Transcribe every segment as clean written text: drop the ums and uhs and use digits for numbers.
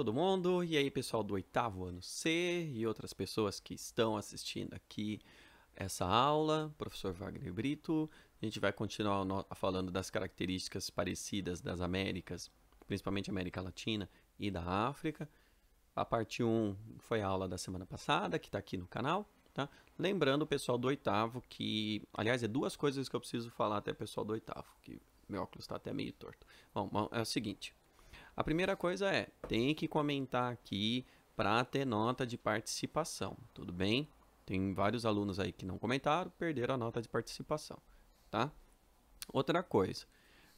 todo mundo, e aí pessoal do oitavo ano C e outras pessoas que estão assistindo aqui essa aula, professor Wagner Brito. A gente vai continuar falando das características parecidas das Américas, principalmente América Latina e da África. A parte 1 foi a aula da semana passada, que está aqui no canal, tá? Lembrando o pessoal do oitavo que, aliás, é duas coisas que eu preciso falar até o pessoal do oitavo, que meu óculos está até meio torto. Bom, é o seguinte. A primeira coisa é, tem que comentar aqui para ter nota de participação, tudo bem? Tem vários alunos aí que não comentaram, perderam a nota de participação, tá? Outra coisa,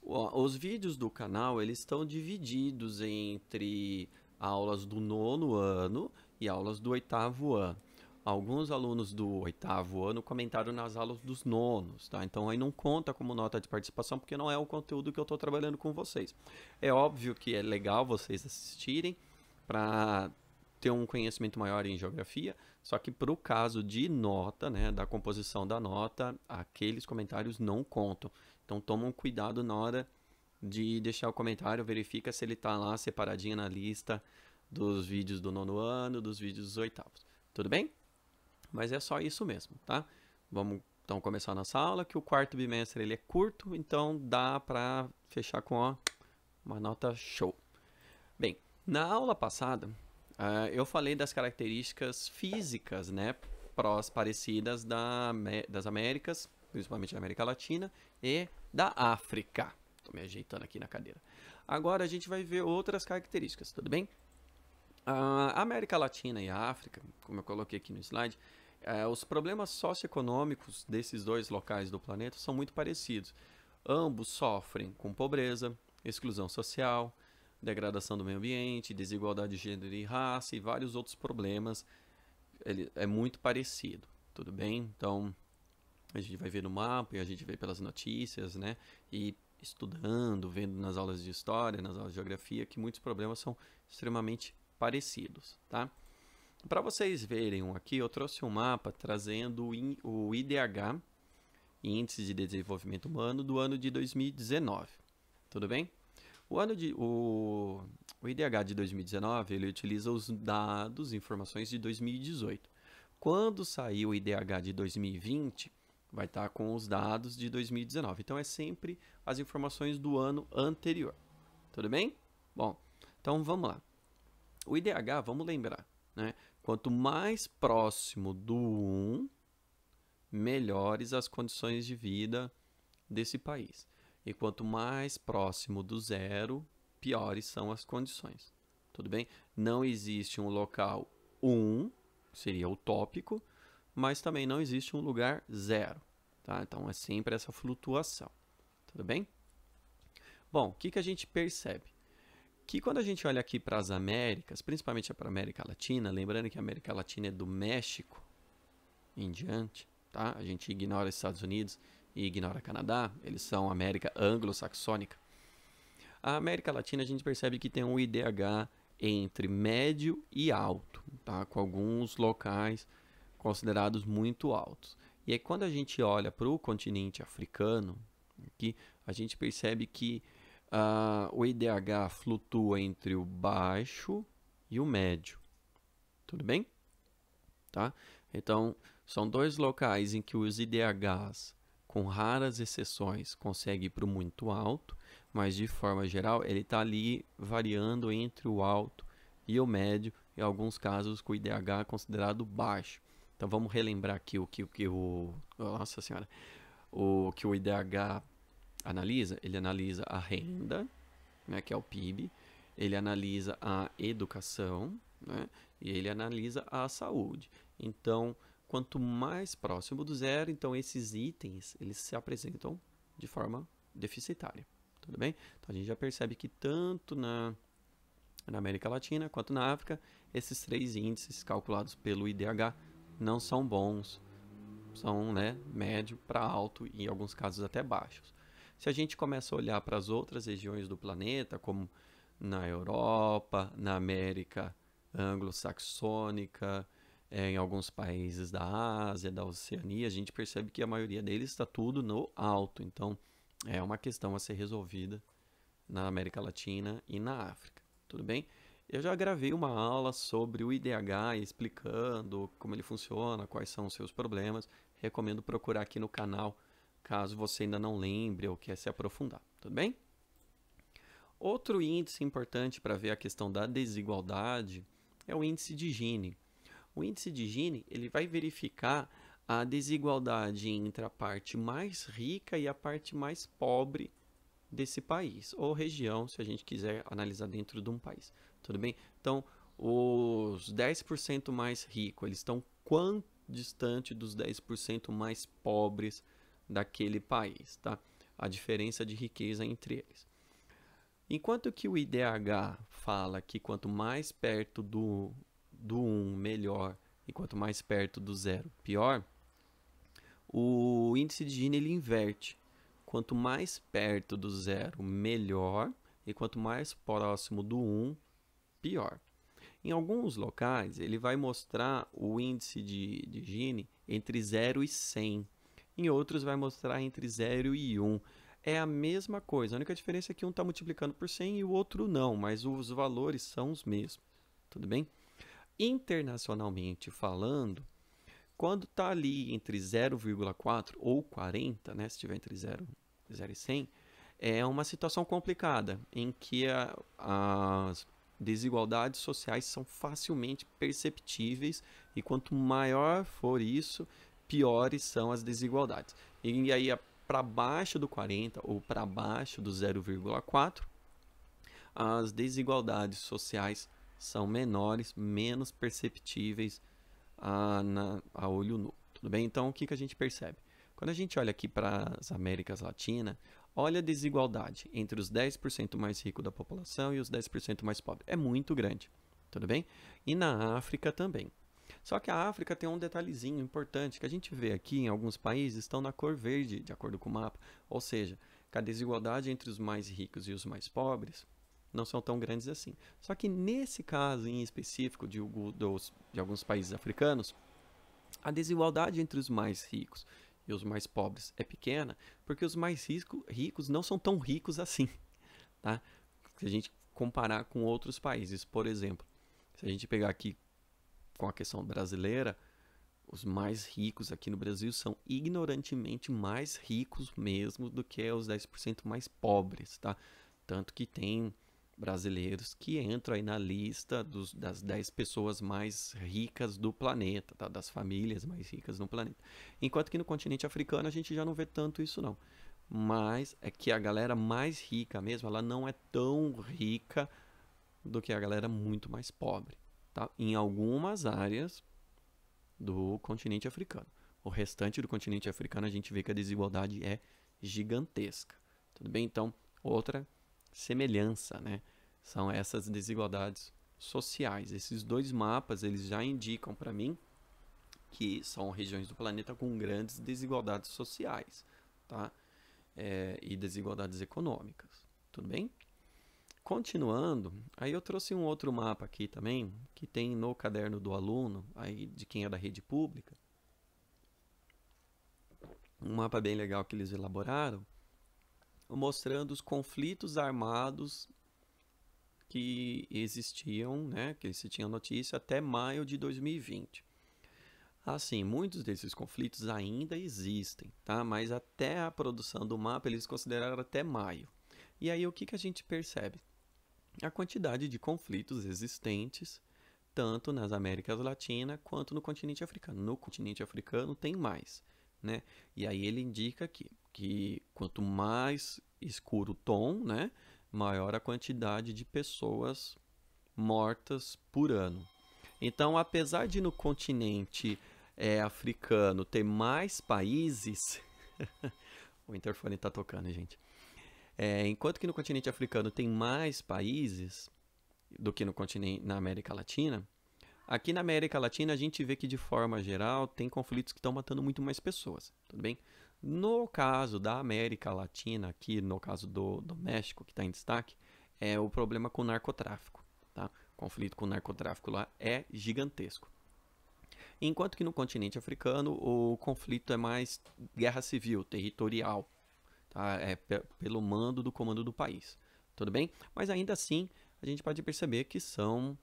os vídeos do canal, eles estão divididos entre aulas do nono ano e aulas do oitavo ano. Alguns alunos do oitavo ano comentaram nas aulas dos nonos, tá? Então aí não conta como nota de participação porque não é o conteúdo que eu estou trabalhando com vocês. É óbvio que é legal vocês assistirem para ter um conhecimento maior em geografia, só que para o caso de nota, né, da composição da nota, aqueles comentários não contam. Então tomam cuidado na hora de deixar o comentário, verifica se ele está lá separadinho na lista dos vídeos do nono ano, dos vídeos dos oitavos. Tudo bem? Mas é só isso mesmo, tá? Vamos então começar a nossa aula, que o quarto bimestre ele é curto, então dá para fechar com uma nota show. Bem, na aula passada, eu falei das características físicas, né, parecidas das Américas, principalmente da América Latina, e da África. Estou me ajeitando aqui na cadeira. Agora a gente vai ver outras características, tudo bem? A América Latina e a África, como eu coloquei aqui no slide, os problemas socioeconômicos desses dois locais do planeta são muito parecidos. Ambos sofrem com pobreza, exclusão social, degradação do meio ambiente, desigualdade de gênero e raça e vários outros problemas. Ele é muito parecido, tudo bem? Então, a gente vai ver no mapa e a gente vê pelas notícias, né? E estudando, vendo nas aulas de história, nas aulas de geografia, que muitos problemas são extremamente parecidos, tá? Para vocês verem aqui, eu trouxe um mapa trazendo o IDH, Índice de Desenvolvimento Humano, do ano de 2019. Tudo bem? O IDH de 2019, ele utiliza os dados, informações de 2018. Quando sair o IDH de 2020, vai estar com os dados de 2019. Então, é sempre as informações do ano anterior. Tudo bem? Bom, então vamos lá. O IDH, vamos lembrar, né? Quanto mais próximo do 1, melhores as condições de vida desse país. E quanto mais próximo do 0, piores são as condições. Tudo bem? Não existe um local 1, seria utópico, mas também não existe um lugar 0. Tá? Então é sempre essa flutuação. Tudo bem? Bom, o que a gente percebe? Que quando a gente olha aqui para as Américas, principalmente para a América Latina, lembrando que a América Latina é do México em diante, tá? A gente ignora os Estados Unidos e ignora o Canadá, eles são América anglo-saxônica. A América Latina a gente percebe que tem um IDH entre médio e alto, tá? Com alguns locais considerados muito altos. E aí quando a gente olha para o continente africano, aqui, a gente percebe que o IDH flutua entre o baixo e o médio. Tudo bem? Tá? Então, são dois locais em que os IDHs, com raras exceções, conseguem ir para o muito alto, mas de forma geral ele está ali variando entre o alto e o médio, em alguns casos com o IDH considerado baixo. Então vamos relembrar aqui o que nossa senhora, o que o IDH analisa. Ele analisa a renda, né, que é o PIB, ele analisa a educação, né, e ele analisa a saúde. Então, quanto mais próximo do 0, então esses itens eles se apresentam de forma deficitária. Tudo bem? Então a gente já percebe que tanto na América Latina quanto na África, esses três índices calculados pelo IDH não são bons, são, né, médio para alto e em alguns casos até baixos. Se a gente começa a olhar para as outras regiões do planeta, como na Europa, na América anglo-saxônica, em alguns países da Ásia, da Oceania, a gente percebe que a maioria deles está tudo no alto. Então, é uma questão a ser resolvida na América Latina e na África. Tudo bem? Eu já gravei uma aula sobre o IDH explicando como ele funciona, quais são os seus problemas. Recomendo procurar aqui no canal, caso você ainda não lembre ou quer se aprofundar, tudo bem? Outro índice importante para ver a questão da desigualdade é o índice de Gini. O índice de Gini ele vai verificar a desigualdade entre a parte mais rica e a parte mais pobre desse país, ou região, se a gente quiser analisar dentro de um país. Tudo bem? Então, os 10% mais ricos, eles estão quão distante dos 10% mais pobres daquele país, tá? A diferença de riqueza entre eles. Enquanto que o IDH fala que quanto mais perto do 1, melhor, e quanto mais perto do 0, pior, o índice de Gini ele inverte. Quanto mais perto do 0, melhor, e quanto mais próximo do 1, pior. Em alguns locais, ele vai mostrar o índice de Gini entre 0 e 100. Em outros, vai mostrar entre 0 e 1. É a mesma coisa, a única diferença é que um está multiplicando por 100 e o outro não, mas os valores são os mesmos. Tudo bem? Internacionalmente falando, quando está ali entre 0,4 ou 40, né, se estiver entre 0 e 100, é uma situação complicada, em que as desigualdades sociais são facilmente perceptíveis e quanto maior for isso, piores são as desigualdades. E aí, para baixo do 40 ou para baixo do 0,4, as desigualdades sociais são menores, menos perceptíveis a olho nu. Tudo bem? Então, o que a gente percebe? Quando a gente olha aqui para as Américas Latinas, olha a desigualdade entre os 10% mais ricos da população e os 10% mais pobres. É muito grande. Tudo bem? E na África também. Só que a África tem um detalhezinho importante que a gente vê aqui em alguns países estão na cor verde, de acordo com o mapa. Ou seja, que a desigualdade entre os mais ricos e os mais pobres não são tão grandes assim. Só que nesse caso em específico de alguns países africanos, a desigualdade entre os mais ricos e os mais pobres é pequena, porque os mais ricos não são tão ricos assim, tá? Se a gente comparar com outros países, por exemplo, se a gente pegar aqui com a questão brasileira, os mais ricos aqui no Brasil são ignorantemente mais ricos mesmo do que os 10% mais pobres, tá? Tanto que tem brasileiros que entram aí na lista das 10 pessoas mais ricas do planeta, tá? Das famílias mais ricas do planeta. Enquanto que no continente africano a gente já não vê tanto isso não. Mas é que a galera mais rica mesmo, ela não é tão rica do que a galera muito mais pobre, tá? Em algumas áreas do continente africano. O restante do continente africano a gente vê que a desigualdade é gigantesca. Tudo bem? Então, outra semelhança, né? São essas desigualdades sociais. Esses dois mapas, eles já indicam para mim que são regiões do planeta com grandes desigualdades sociais, tá? E desigualdades econômicas. Tudo bem? Continuando, aí eu trouxe um outro mapa aqui também, que tem no caderno do aluno, aí de quem é da rede pública. Um mapa bem legal que eles elaboraram, mostrando os conflitos armados que existiam, né, que se tinha notícia até maio de 2020. Assim, muitos desses conflitos ainda existem, tá? Mas até a produção do mapa eles consideraram até maio. E aí o que a gente percebe? A quantidade de conflitos existentes, tanto nas Américas Latinas quanto no continente africano. No continente africano tem mais, né? E aí ele indica que quanto mais escuro o tom, né, maior a quantidade de pessoas mortas por ano. Então, apesar de no continente africano ter mais países, o interfone está tocando, gente. Enquanto que no continente africano tem mais países do que no continente, na América Latina, aqui na América Latina a gente vê que de forma geral tem conflitos que estão matando muito mais pessoas, tudo bem? No caso da América Latina, aqui no caso do México, que está em destaque, é o problema com o narcotráfico, tá? O conflito com o narcotráfico lá é gigantesco. Enquanto que no continente africano o conflito é mais guerra civil, territorial, tá? Pelo mando do comando do país, tudo bem? Mas ainda assim a gente pode perceber que são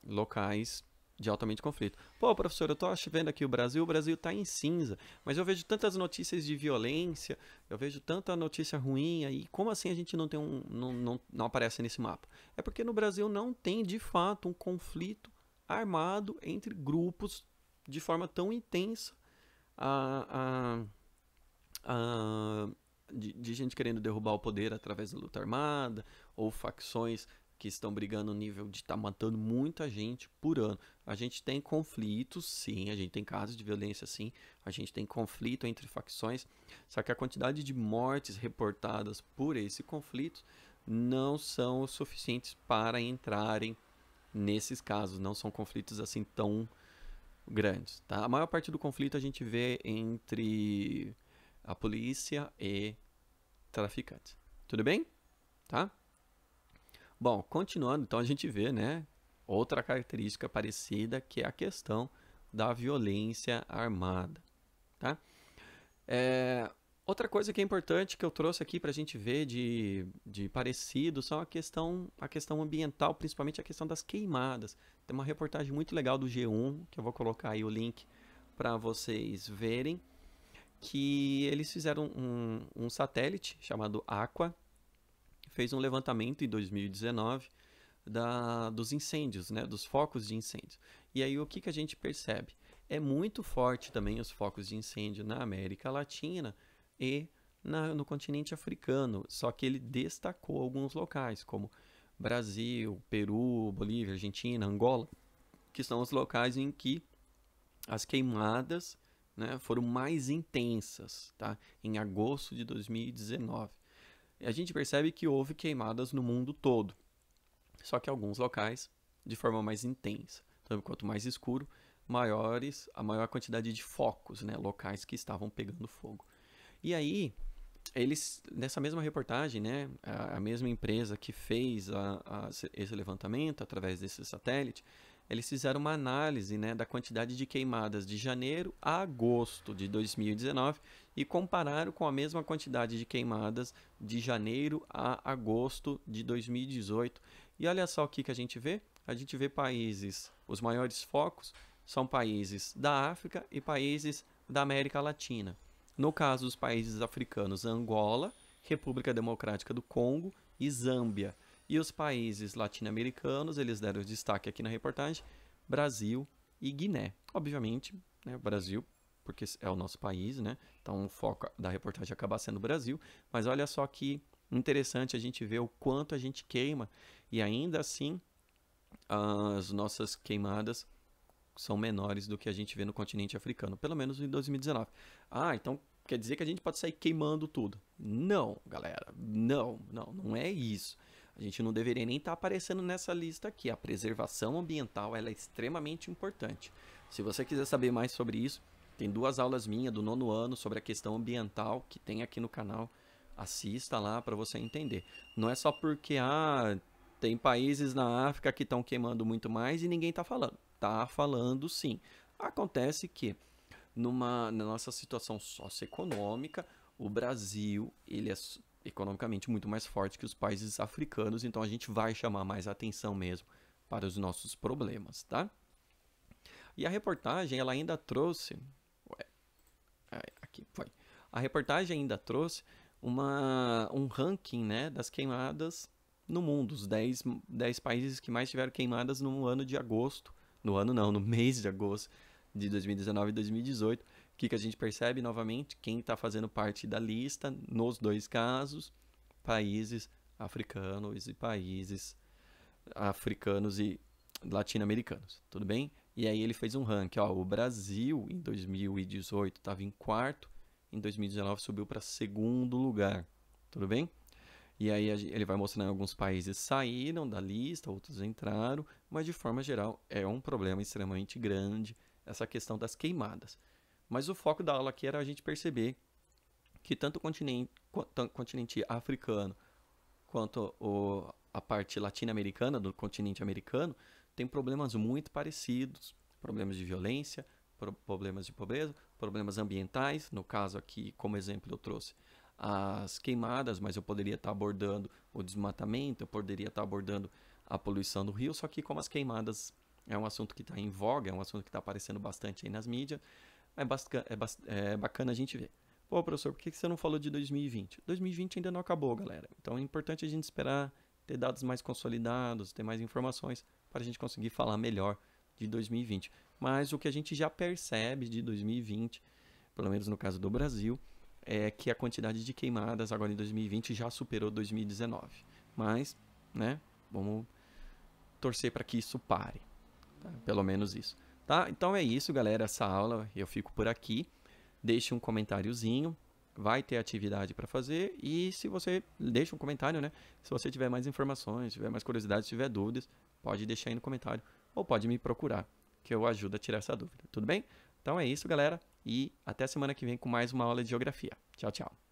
locais de altamente conflito. Pô, professor, eu tô vendo aqui o Brasil tá em cinza, mas eu vejo tantas notícias de violência, eu vejo tanta notícia ruim aí, como assim a gente não tem não aparece nesse mapa? É porque no Brasil não tem, de fato, um conflito armado entre grupos de forma tão intensa a, de gente querendo derrubar o poder através da luta armada, ou facções que estão brigando no nível de estar matando muita gente por ano. A gente tem conflitos, sim, a gente tem casos de violência, sim, a gente tem conflito entre facções, só que a quantidade de mortes reportadas por esse conflito não são suficientes para entrarem nesses casos, não são conflitos assim tão grandes, tá? A maior parte do conflito a gente vê entre a polícia e traficantes. Tudo bem? Tá? Bom, continuando, então a gente vê, né, outra característica parecida que é a questão da violência armada, tá? Outra coisa que é importante que eu trouxe aqui para a gente ver de parecido são a questão ambiental, principalmente a questão das queimadas. Tem uma reportagem muito legal do G1, que eu vou colocar aí o link para vocês verem, que eles fizeram um satélite chamado Aqua, que fez um levantamento em 2019 dos incêndios, né, dos focos de incêndio. E aí o que a gente percebe? É muito forte também os focos de incêndio na América Latina e no continente africano, só que ele destacou alguns locais, como Brasil, Peru, Bolívia, Argentina, Angola, que são os locais em que as queimadas, né, foram mais intensas, tá? Em agosto de 2019. A gente percebe que houve queimadas no mundo todo, só que alguns locais de forma mais intensa. Então, quanto mais escuro, a maior quantidade de focos, né, locais que estavam pegando fogo. E aí, eles, nessa mesma reportagem, né, a mesma empresa que fez esse levantamento através desse satélite, eles fizeram uma análise, né, da quantidade de queimadas de janeiro a agosto de 2019 e compararam com a mesma quantidade de queimadas de janeiro a agosto de 2018. E olha só o que a gente vê. A gente vê países, os maiores focos são países da África e países da América Latina. No caso dos países africanos, Angola, República Democrática do Congo e Zâmbia. E os países latino-americanos, eles deram destaque aqui na reportagem, Brasil e Guiné. Obviamente, né, Brasil, porque é o nosso país, né? Então o foco da reportagem acaba sendo o Brasil. Mas olha só que interessante a gente ver o quanto a gente queima e ainda assim as nossas queimadas são menores do que a gente vê no continente africano, pelo menos em 2019. Ah, então quer dizer que a gente pode sair queimando tudo? Não, galera, não é isso. A gente não deveria nem estar aparecendo nessa lista aqui. A preservação ambiental ela é extremamente importante. Se você quiser saber mais sobre isso, tem 2 aulas minhas do 9º ano sobre a questão ambiental que tem aqui no canal. Assista lá para você entender. Não é só porque tem países na África que estão queimando muito mais e ninguém está falando. Tá falando sim. Acontece que na nossa situação socioeconômica, o Brasil ele é economicamente muito mais forte que os países africanos, então a gente vai chamar mais atenção mesmo para os nossos problemas, tá? E a reportagem ela ainda trouxe, aqui foi. A reportagem ainda trouxe um ranking, né, das queimadas no mundo, os 10 países que mais tiveram queimadas no ano de agosto, no mês de agosto de 2019 e 2018. O que a gente percebe novamente? Quem está fazendo parte da lista, nos 2 casos, países africanos e latino-americanos, tudo bem? E aí ele fez um ranking, ó, o Brasil em 2018 estava em 4º, em 2019 subiu para 2º lugar, tudo bem? E aí ele vai mostrando alguns países saíram da lista, outros entraram, mas de forma geral é um problema extremamente grande essa questão das queimadas. Mas o foco da aula aqui era a gente perceber que tanto o continente africano quanto a parte latino-americana do continente americano tem problemas muito parecidos, problemas de violência, problemas de pobreza, problemas ambientais, no caso aqui como exemplo eu trouxe as queimadas, mas eu poderia estar abordando o desmatamento, eu poderia estar abordando a poluição do rio, só que como as queimadas é um assunto que está em voga, é um assunto que está aparecendo bastante aí nas mídias, é bacana a gente ver. Pô, professor, por que você não falou de 2020? 2020 ainda não acabou, galera. Então é importante a gente esperar ter dados mais consolidados, ter mais informações para a gente conseguir falar melhor de 2020. Mas o que a gente já percebe de 2020, pelo menos no caso do Brasil, é que a quantidade de queimadas agora em 2020 já superou 2019. Mas, né, vamos torcer para que isso pare. Tá? Pelo menos isso. Tá? Então é isso, galera. Essa aula eu fico por aqui. Deixe um comentáriozinho. Vai ter atividade para fazer. E se você deixa um comentário, né? Se você tiver mais informações, tiver mais curiosidades, tiver dúvidas, pode deixar aí no comentário. Ou pode me procurar, que eu ajudo a tirar essa dúvida. Tudo bem? Então é isso, galera. E até semana que vem com mais uma aula de geografia. Tchau, tchau.